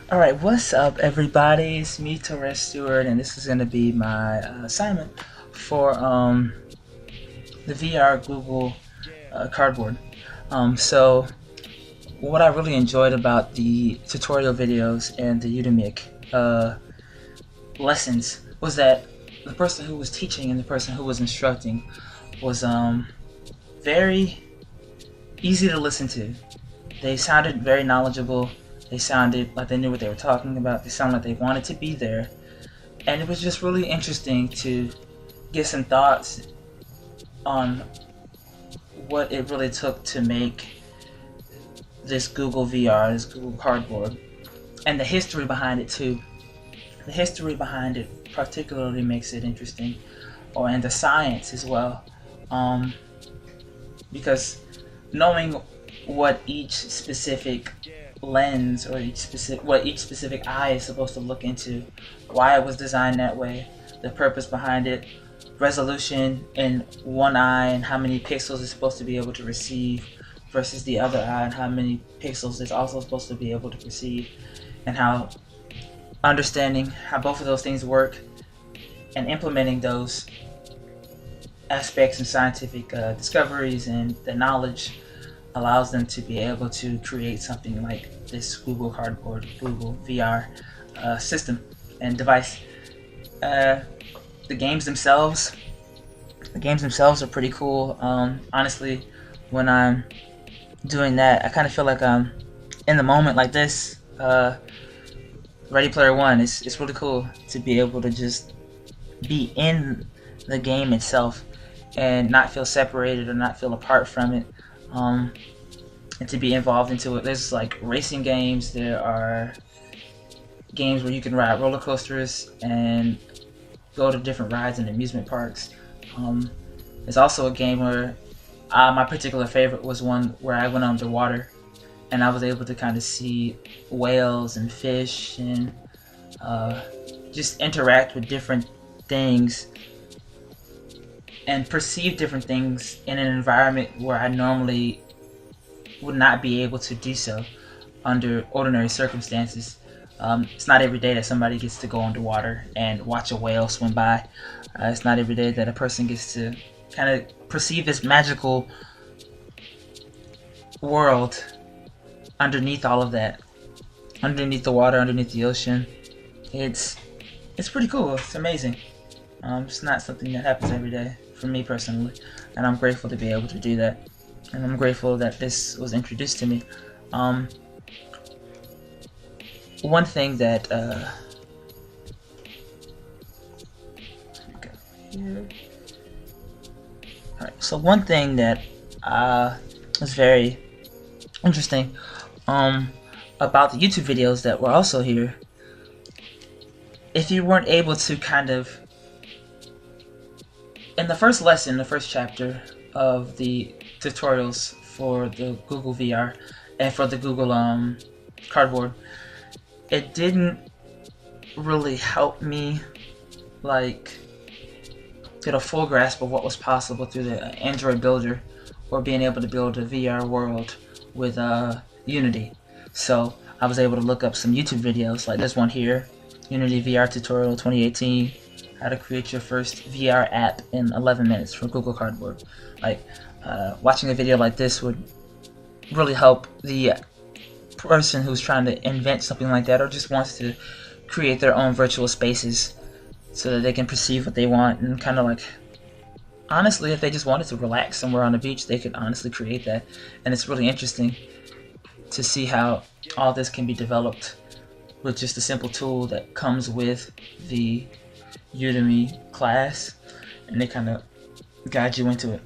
Alright, what's up everybody? It's me, Torres Stewart, and this is going to be my assignment for the VR Google Cardboard. So, what I really enjoyed about the tutorial videos and the Udemy lessons was that the person who was teaching and the person who was instructing was very easy to listen to. They sounded very knowledgeable. They sounded like they knew what they were talking about. They sounded like they wanted to be there. And it was just really interesting to get some thoughts on what it really took to make this Google VR, this Google Cardboard, and the history behind it too. The history behind it particularly makes it interesting, and the science as well, because knowing what each specific lens or what each specific eye is supposed to look into, why it was designed that way, the purpose behind it, resolution in one eye and how many pixels it's supposed to be able to receive versus the other eye and how many pixels it's also supposed to be able to perceive, and how understanding how both of those things work and implementing those aspects in scientific discoveries and the knowledge allows them to be able to create something like this Google Cardboard, Google VR system and device. The games themselves are pretty cool. Honestly, when I'm doing that, I kind of feel like I'm in the moment like this. Ready Player One. It's really cool to be able to just be in the game itself and not feel separated or not feel apart from it. And to be involved into it. There's like racing games, there are games where you can ride roller coasters and go to different rides in amusement parks. There's also a game where my particular favorite was one where I went underwater and I was able to kind of see whales and fish and just interact with different things and perceive different things in an environment where I normally would not be able to do so under ordinary circumstances. It's not every day that somebody gets to go underwater and watch a whale swim by. It's not every day that a person gets to kind of perceive this magical world underneath all of that, underneath the water, underneath the ocean. It's pretty cool. It's amazing. It's not something that happens every day for me personally, and I'm grateful to be able to do that. And I'm grateful that this was introduced to me. One thing that alright, so one thing that was very interesting about the YouTube videos that were also here, if you weren't able to kind of, in the first lesson, the first chapter of the tutorials for the Google VR and for the Google Cardboard, it didn't really help me like get a full grasp of what was possible through the Android builder or being able to build a VR world with Unity. So I was able to look up some YouTube videos like this one here, Unity VR tutorial 2018, how to create your first VR app in 11 minutes for Google Cardboard. Like, watching a video like this would really help the person who's trying to invent something like that or just wants to create their own virtual spaces so that they can perceive what they want, and kind of like, honestly, if they just wanted to relax somewhere on the beach, they could honestly create that. And it's really interesting to see how all this can be developed with just a simple tool that comes with the Udemy class, and they kind of guide you into it,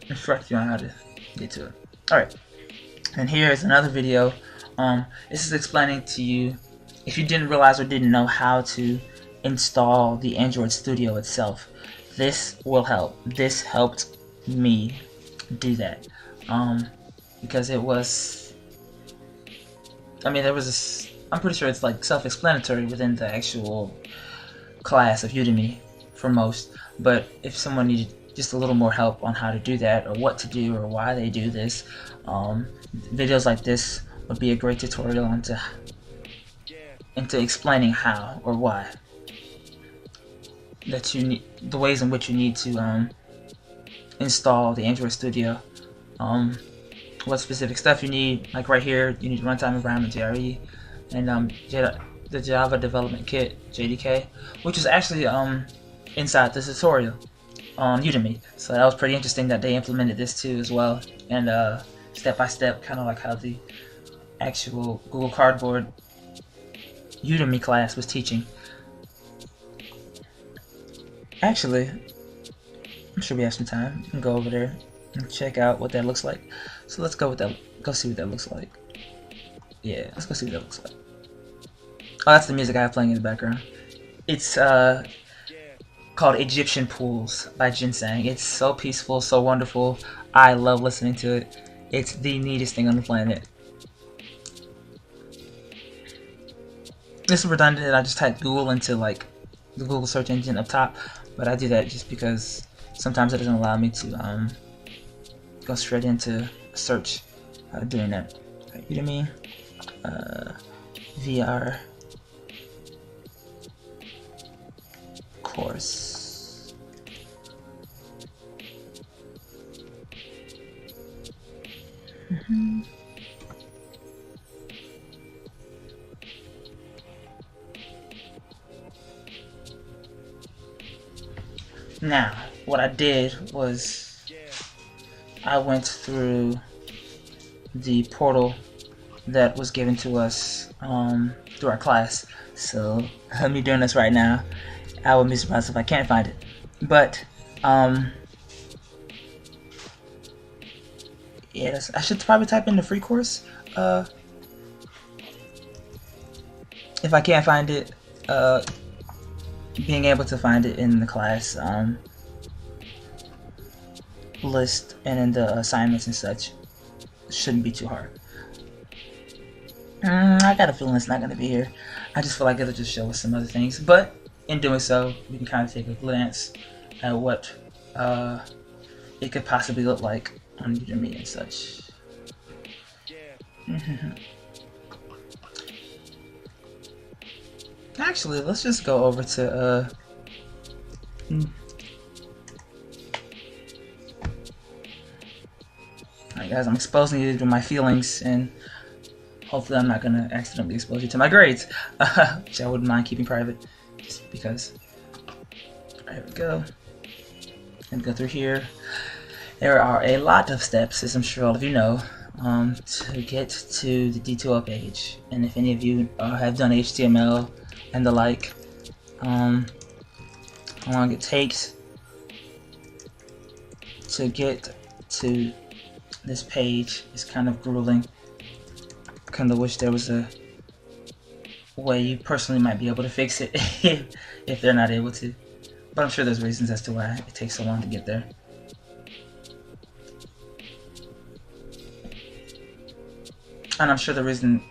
instruct you on how to get to it. Alright, and here is another video. This is explaining to you, if you didn't realize or didn't know how to install the Android Studio itself, this will help. This helped me do that, because it was, I mean, there was this, I'm pretty sure it's like self-explanatory within the actual class of Udemy for most, but if someone needed just a little more help on how to do that or what to do or why they do this, videos like this would be a great tutorial into explaining how or why that you need, the ways in which you need to install the Android Studio, what specific stuff you need. Like right here, you need runtime environment JRE, and the Java Development Kit JDK, which is actually inside this tutorial on Udemy. So that was pretty interesting that they implemented this too as well, and step by step, kind of like how the actual Google Cardboard Udemy class was teaching. Actually, I'm sure we have some time. We can go over there and check out what that looks like. So let's go with that. Go see what that looks like. Yeah, let's go see what that looks like. Oh, that's the music I have playing in the background. It's called Egyptian Pools by Ginseng. It's so peaceful, so wonderful. I love listening to it. It's the neatest thing on the planet. This is redundant. I just typed Google into like the Google search engine up top, but I do that just because sometimes it doesn't allow me to go straight into search doing that. Udemy VR course. Now, what I did was I went through the portal that was given to us through our class. So me doing this right now, I would be surprised if I can't find it. But yes, I should probably type in the free course. If I can't find it, being able to find it in the class list and in the assignments and such shouldn't be too hard. I got a feeling it's not going to be here. I just feel like it'll just show us some other things, but in doing so, we can kind of take a glance at what it could possibly look like on Udemy and such. Actually, let's just go over to Alright guys, I'm exposing you to my feelings, and hopefully I'm not gonna accidentally expose you to my grades, which I wouldn't mind keeping private, just because. There we go. And go through here. There are a lot of steps, as I'm sure all of you know, to get to the D2L page. And if any of you have done HTML and the like, how long it takes to get to this page is kind of grueling. Kind of wish there was a way you personally might be able to fix it if they're not able to. But I'm sure there's reasons as to why it takes so long to get there. And I'm sure the reason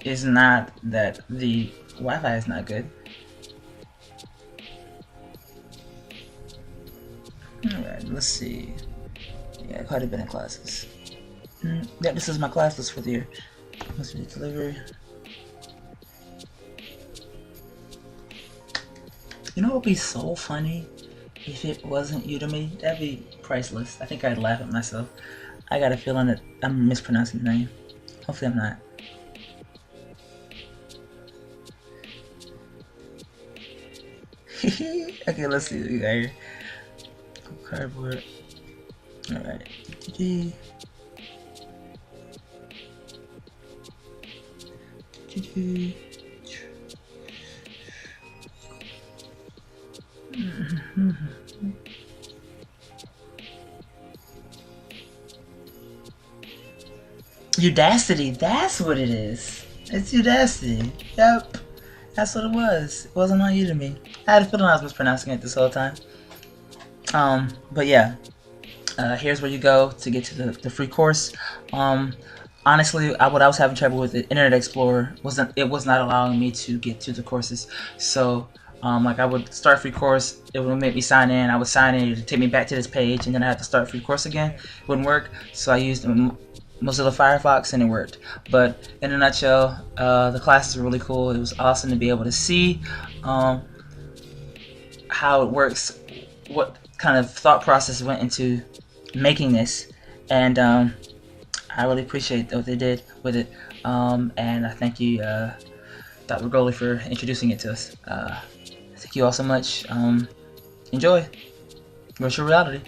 is not that the Wi-Fi is not good. Alright, let's see. Yeah, quite a bit of classes. Yeah, this is my class list for the year. Let's do delivery. You know what would be so funny if it wasn't Udemy? That'd be priceless. I think I'd laugh at myself. I got a feeling that I'm mispronouncing the name. Hopefully I'm not. Okay, let's see what we got here. Cardboard. Alright. Udacity, that's what it is. It's Udacity. Yep. That's what it was. It wasn't on Udemy. I had a feeling I was mispronouncing it this whole time. But yeah. Here's where you go to get to the free course. Honestly, what I was having trouble with the Internet Explorer was not allowing me to get to the courses. So like I would start a free course, it would make me sign in. I would sign in, it would take me back to this page, and then I had to start a free course again. It wouldn't work. So I used Mozilla Firefox, and it worked. But in a nutshell, the classes were really cool. It was awesome to be able to see how it works, what kind of thought process went into making this, and I really appreciate what they did with it. And I thank you, Dr. Goli, for introducing it to us. Thank you all so much. Enjoy virtual reality.